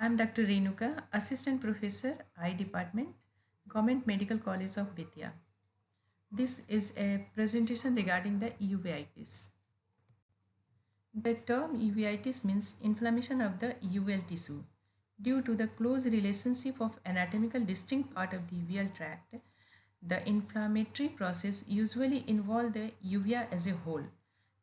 I'm Dr. Renuka, Assistant Professor, Eye Department, Government Medical College of Bettiah. This is a presentation regarding the uveitis. The term uveitis means inflammation of the uveal tissue. Due to the close relationship of anatomical distinct part of the uveal tract, the inflammatory process usually involve the uvea as a whole.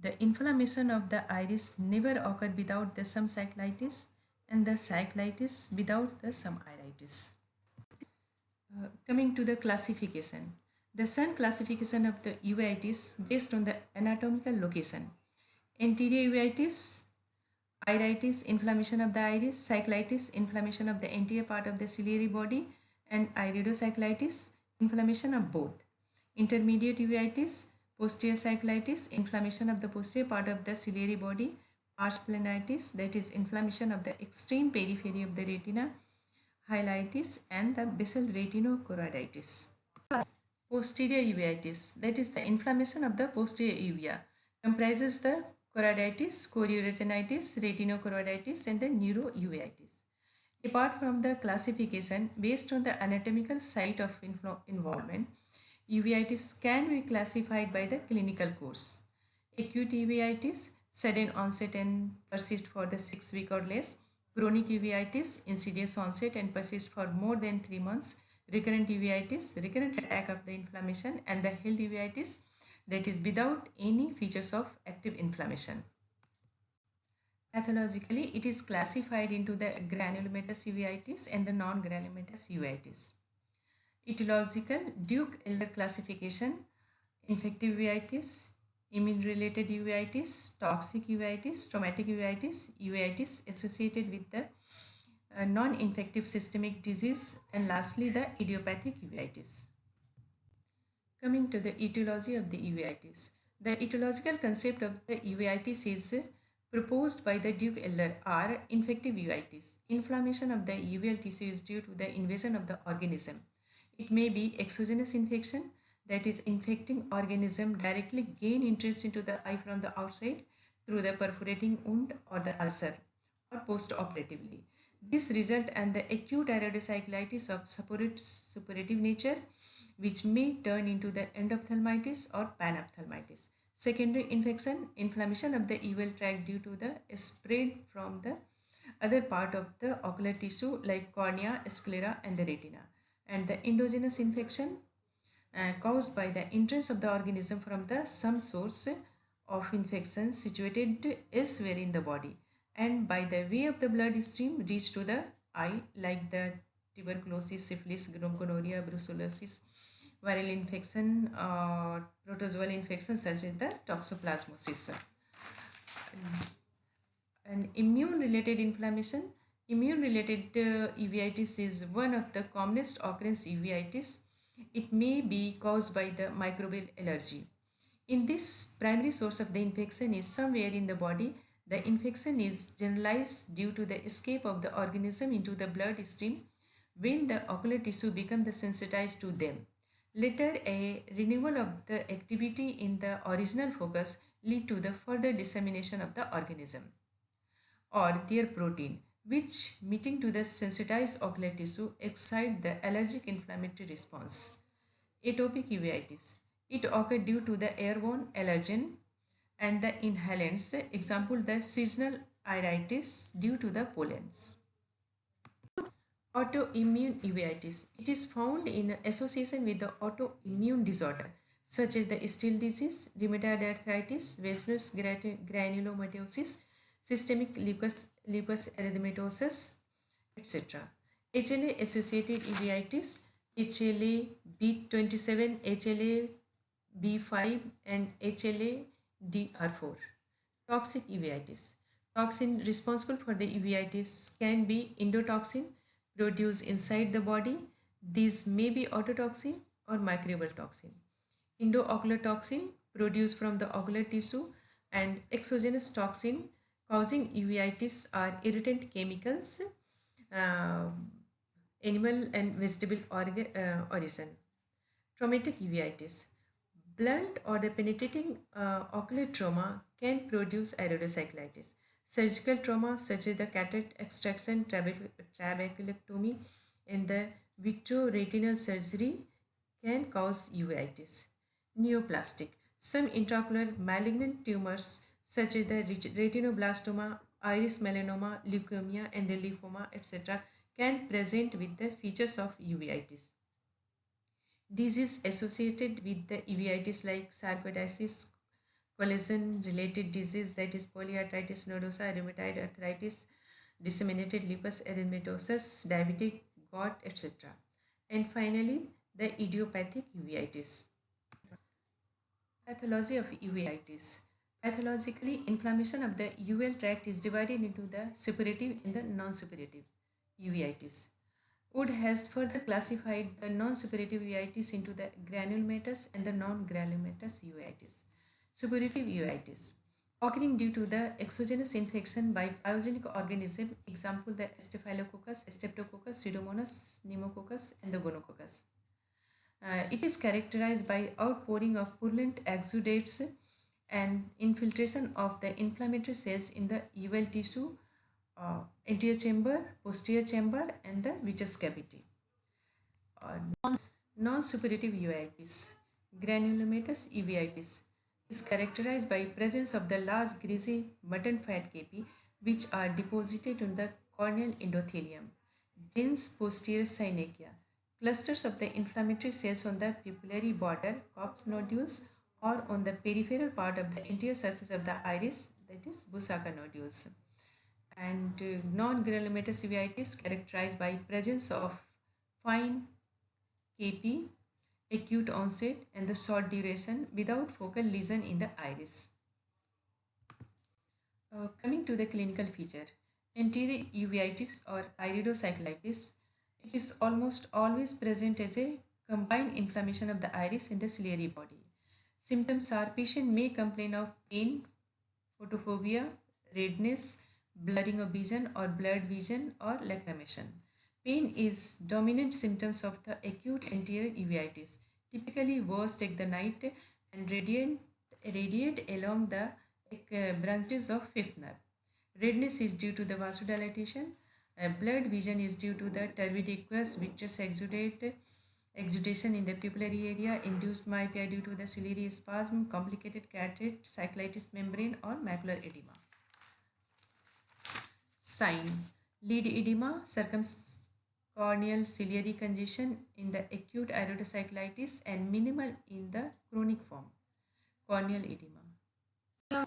The inflammation of the iris never occur without the some cyclitis and the cyclitis without the some iritis. Coming to the classification. The Sun classification of the uveitis based on the anatomical location. Anterior uveitis, iritis, inflammation of the iris, cyclitis, inflammation of the anterior part of the ciliary body, and iridocyclitis, inflammation of both. Intermediate uveitis, posterior cyclitis, inflammation of the posterior part of the ciliary body, pars planitis, that is inflammation of the extreme periphery of the retina, hyalitis, and the basal retinochoroiditis. Posterior uveitis, that is the inflammation of the posterior uvea, comprises the choroiditis, chorioretinitis, retinochoroiditis, and the neurouveitis. Apart from the classification based on the anatomical site of involvement, uveitis can be classified by the clinical course. Acute uveitis, sudden onset and persist for the 6 weeks or less. Chronic uveitis, insidious onset and persist for more than 3 months. Recurrent uveitis, recurrent attack of the inflammation, and the healed uveitis, that is without any features of active inflammation. Pathologically, it is classified into the granulomatous uveitis and the non-granulomatous uveitis. Etiological Duke-Elder classification: infective uveitis, immune-related uveitis, toxic uveitis, traumatic uveitis, uveitis associated with the non-infective systemic disease, and lastly the idiopathic uveitis. Coming to the etiology of the uveitis. The etiological concept of the uveitis is proposed by the Duke-Elder are infective uveitis. Inflammation of the uveal tissue is due to the invasion of the organism. It may be exogenous infection, that is infecting organism directly gain interest into the eye from the outside through the perforating wound or the ulcer, or post-operatively. This result and the acute iridocyclitis of suppurative nature, which may turn into the endophthalmitis or panophthalmitis. Secondary infection, inflammation of the uveal tract due to the spread from the other part of the ocular tissue like cornea, sclera, and the retina. And the endogenous infection caused by the entrance of the organism from the some source of infection situated elsewhere in the body, and by the way of the blood stream reach to the eye like the tuberculosis, syphilis, gonorrhea, brucellosis, viral infection, or protozoal infection such as the toxoplasmosis. And immune related inflammation, immune related uveitis is one of the commonest occurrence uveitis. It may be caused by the microbial allergy. In this, primary source of the infection is somewhere in the body. The infection is generalized due to the escape of the organism into the blood stream when the ocular tissue becomes sensitized to them. Later, a renewal of the activity in the original focus lead to the further dissemination of the organism or their protein, which meeting to the sensitized ocular tissue excite the allergic inflammatory response. Atopic uveitis. It occurs due to the airborne allergen and the inhalants, example the seasonal iritis due to the pollens. Autoimmune uveitis. It is found in association with the autoimmune disorder such as the Still disease, rheumatoid arthritis, Weisner's granulomatosis, systemic lupus erythematosus, etc. HLA associated uveitis, HLA B27, HLA B5, and HLA DR4. Toxic uveitis. Toxin responsible for the uveitis can be endotoxin produced inside the body. These may be autotoxin or microbial toxin. Endoocular toxin produced from the ocular tissue, and exogenous toxin causing uveitis are irritant chemicals, uh, animal and vegetable origin. Traumatic uveitis. Blunt or the penetrating ocular trauma can produce iridocyclitis. Surgical trauma such as the cataract extraction, trabeculectomy, and the vitreoretinal surgery can cause uveitis. Neoplastic. Some intraocular malignant tumors such as the retinoblastoma, iris melanoma, leukemia, and the lymphoma, etc., can present with the features of uveitis. Disease associated with the uveitis like sarcoidosis, collagen-related disease that is polyarthritis nodosa, rheumatoid arthritis, disseminated lupus erythematosus, diabetic gout, etc. And finally, the idiopathic uveitis. Pathology of uveitis. Pathologically, inflammation of the uveal tract is divided into the suppurative and the non-suppurative uveitis. Wood has further classified the non-suppurative uveitis into the granulomatous and the non-granulomatous uveitis. Suppurative uveitis occurring due to the exogenous infection by pyogenic organism, example the Staphylococcus, Streptococcus, Pseudomonas, Pneumococcus, and the Gonococcus. It is characterized by outpouring of purulent exudates and infiltration of the inflammatory cells in the uveal tissue, anterior chamber, posterior chamber, and the vitreous cavity. Non-suppurative uveitis, granulomatous uveitis, is characterized by presence of the large greasy mutton fat capi which are deposited on the corneal endothelium, dense posterior synechia, clusters of the inflammatory cells on the pupillary border, Kopp's nodules, or on the peripheral part of the anterior surface of the iris, that is Busaka nodules. And non-granulomatous uveitis characterized by presence of fine KP, acute onset, and the short duration without focal lesion in the iris. Coming to the clinical feature, anterior uveitis or iridocyclitis, it is almost always present as a combined inflammation of the iris in the ciliary body. Symptoms are patient may complain of pain, photophobia, redness, blurring of vision or blurred vision or lacrimation. Pain is dominant symptoms of the acute anterior uveitis, typically worst at the night and radiate along the branches of fifth nerve. Redness is due to the vasodilatation. Blurred vision is due to the turbid aqueous vitreous exudation in the pupillary area, induced myopia due to the ciliary spasm, complicated cataract, cyclitis membrane, or macular edema. Sign: lid edema, circumcorneal ciliary congestion in the acute iridocyclitis and minimal in the chronic form. Corneal edema.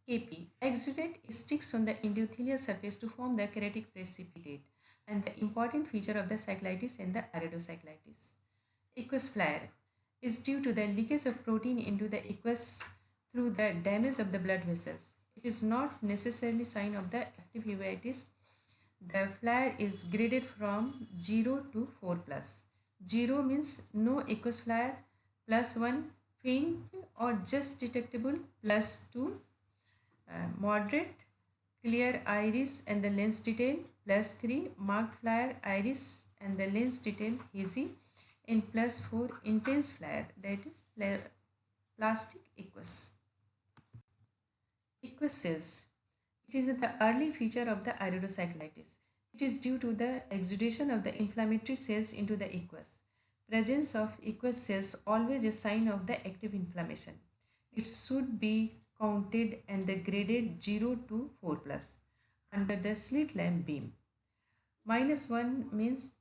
KP. Exudate sticks on the endothelial surface to form the keratic precipitate and the important feature of the cyclitis and the iridocyclitis. Aqueous flare is due to the leakage of protein into the aqueous through the damage of the blood vessels. It is not necessarily sign of the active uveitis. The flare is graded from 0 to 4 plus. 0 means no aqueous flare, plus 1 faint or just detectable, plus 2 moderate clear iris and the lens detail, plus 3 marked flare iris and the lens detail hazy, and plus 4 intense flare, that is plastic aqueous. Aqueous cells. It is the early feature of the iridocyclitis. It is due to the exudation of the inflammatory cells into the aqueous. Presence of aqueous cells always a sign of the active inflammation. It should be counted and the graded 0 to 4 plus under the slit lamp beam. Minus 1 means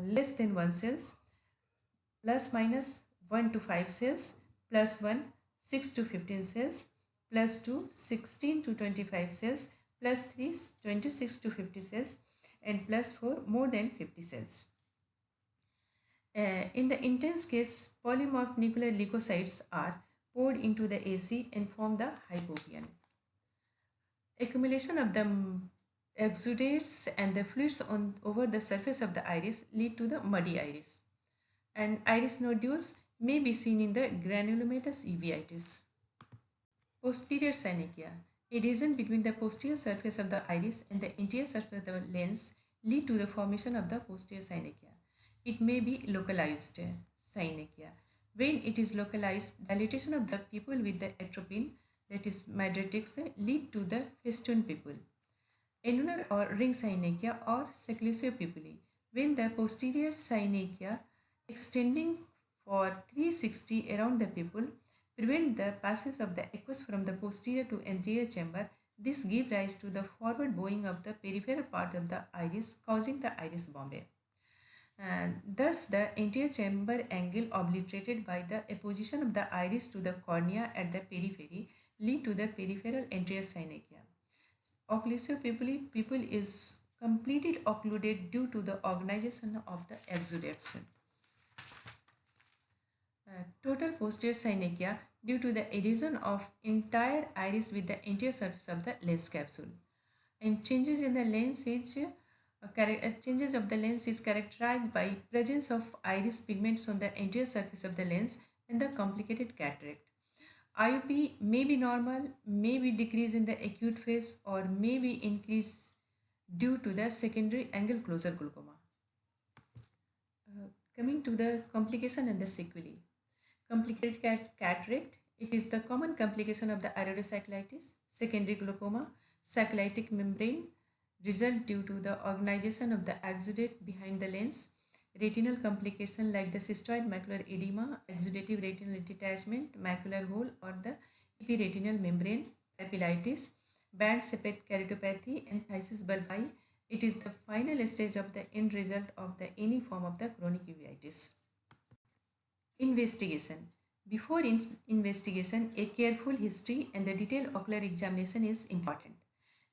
less than 1 cells, plus minus 1 to 5 cells, plus 1 6 to 15 cells, plus 2 16 to 25 cells, plus 3 26 to 50 cells, and plus 4 more than 50 cells. In the intense case, polymorph nuclear leukocytes are poured into the AC and form the hypopion. Accumulation of the exudates and the fluids over the surface of the iris lead to the muddy iris. And iris nodules may be seen in the granulomatous uveitis. Posterior synechia. A region between the posterior surface of the iris and the anterior surface of the lens lead to the formation of the posterior synechia. It may be localized synechia. When it is localized, dilatation of the pupil with the atropine, that is mydriatics, lead to the festoon pupil. annular or ring synechia or seclusiopupili, when the posterior synechia extending for 360 around the pupil prevent the passage of the aqueous from the posterior to anterior chamber. This gives rise to the forward bowing of the peripheral part of the iris, causing the iris bombay. And thus, the anterior chamber angle obliterated by the apposition of the iris to the cornea at the periphery lead to the peripheral anterior synechia. Occlusio pupil is completely occluded due to the organization of the exudates. Total posterior synechia due to the adhesion of entire iris with the anterior surface of the lens capsule. And changes in the lens is changes of the lens is characterized by presence of iris pigments on the anterior surface of the lens and the complicated cataract. IOP may be normal, may be decrease in the acute phase, or may be increase due to the secondary angle closure glaucoma. Coming to the complication and the sequelae. Complicated cataract, it is the common complication of the iridocyclitis, secondary glaucoma, cyclitic membrane, result due to the organization of the exudate behind the lens, retinal complication like the cystoid macular edema, exudative retinal detachment, macular hole or the epiretinal membrane, papillitis, band septate keratopathy and phthisis bulbi. It is the final stage of the end result of the any form of the chronic uveitis. Investigation. Before investigation, a careful history and the detailed ocular examination is important.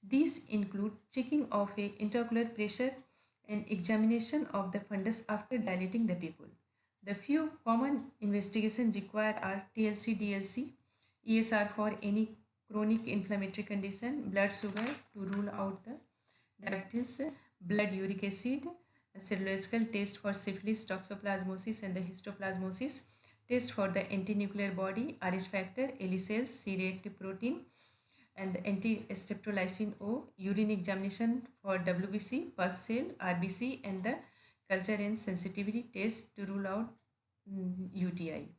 These include checking of a intraocular pressure and examination of the fundus after dilating the pupil. The few common investigations required are TLC, DLC, ESR for any chronic inflammatory condition, blood sugar to rule out the diabetes, blood uric acid, a serological test for syphilis, toxoplasmosis and the histoplasmosis, test for the antinuclear body, Irish factor, ELI cells, C-reactive protein, and the anti-streptolysin O, urine examination for WBC, pus cell, RBC, and the culture and sensitivity test to rule out UTI.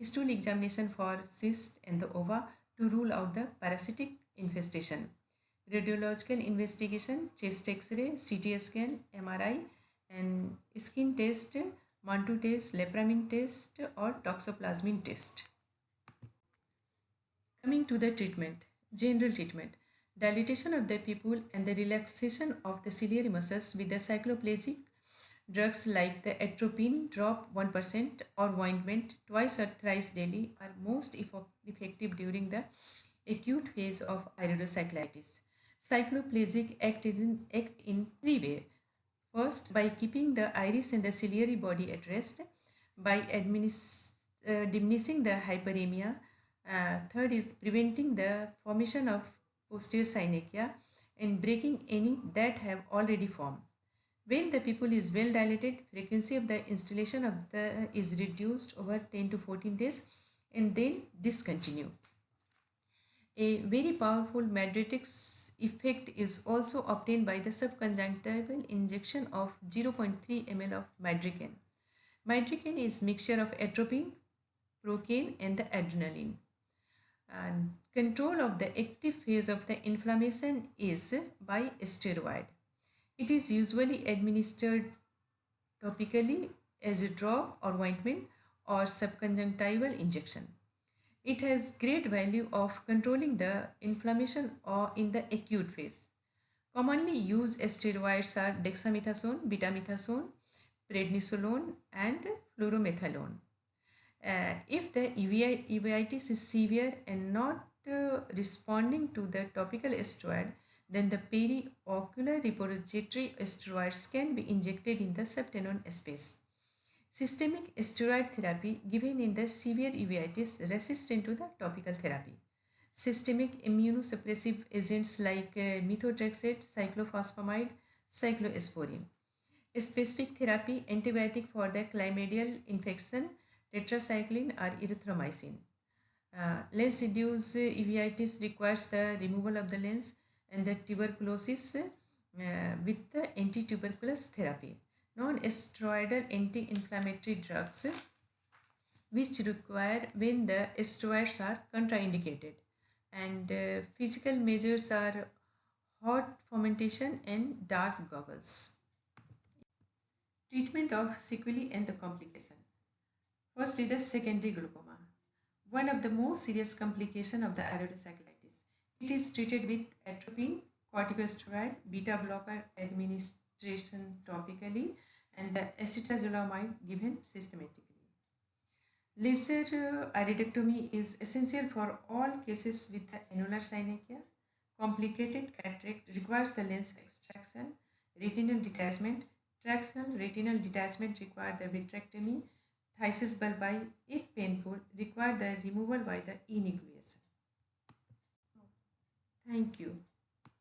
Stool examination for cyst and the ova to rule out the parasitic infestation. Radiological investigation, chest X-ray, CT scan, MRI, and skin test, Mantoux test, Lepramine test, or toxoplasmin test. Coming to the treatment, general treatment, dilatation of the pupil and the relaxation of the ciliary muscles with the cycloplegic drugs like the atropine drop 1% or ointment twice or thrice daily are most effective during the acute phase of iridocyclitis. Cycloplegic act in three ways. First, by keeping the iris and the ciliary body at rest, by diminishing the hyperemia. Third is preventing the formation of posterior synechia and breaking any that have already formed. When the pupil is well dilated, frequency of the installation of the is reduced over 10 to 14 days and then discontinue. A very powerful madretic effect is also obtained by the subconjunctival injection of 0.3 ml of madricane. Madricane is mixture of atropine, procaine and the adrenaline. And control of the active phase of the inflammation is by steroid. It is usually administered topically as a drop or ointment or subconjunctival injection. It has great value of controlling the inflammation or in the acute phase. Commonly used steroids are dexamethasone, betamethasone, prednisolone and fluoromethalone. If the uveitis is severe and not responding to the topical steroid, then the periocular repository steroids can be injected in the subtenon space. Systemic steroid therapy given in the severe uveitis resistant to the topical therapy. Systemic immunosuppressive agents like methotrexate, cyclophosphamide, cyclosporin. Specific therapy antibiotic for the chlamydial infection, tetracycline or erythromycin. Lens reduced uveitis requires the removal of the lens and the tuberculosis with the anti-tuberculous therapy. Non-steroidal anti-inflammatory drugs which require when the steroids are contraindicated. And physical measures are hot fomentation, and dark goggles. Treatment of sequelae and the complication. First is the secondary glaucoma, one of the most serious complications of the iridocyclitis. It is treated with atropine, corticosteroid, beta blocker administration topically, and the acetazolamide given systematically. Laser iridectomy is essential for all cases with the annular synechiae. Complicated cataract requires the lens extraction, retinal detachment. Tractional retinal detachment require the vitrectomy. Phthisis bulbi, if painful, require the removal by the enucleation. Thank you.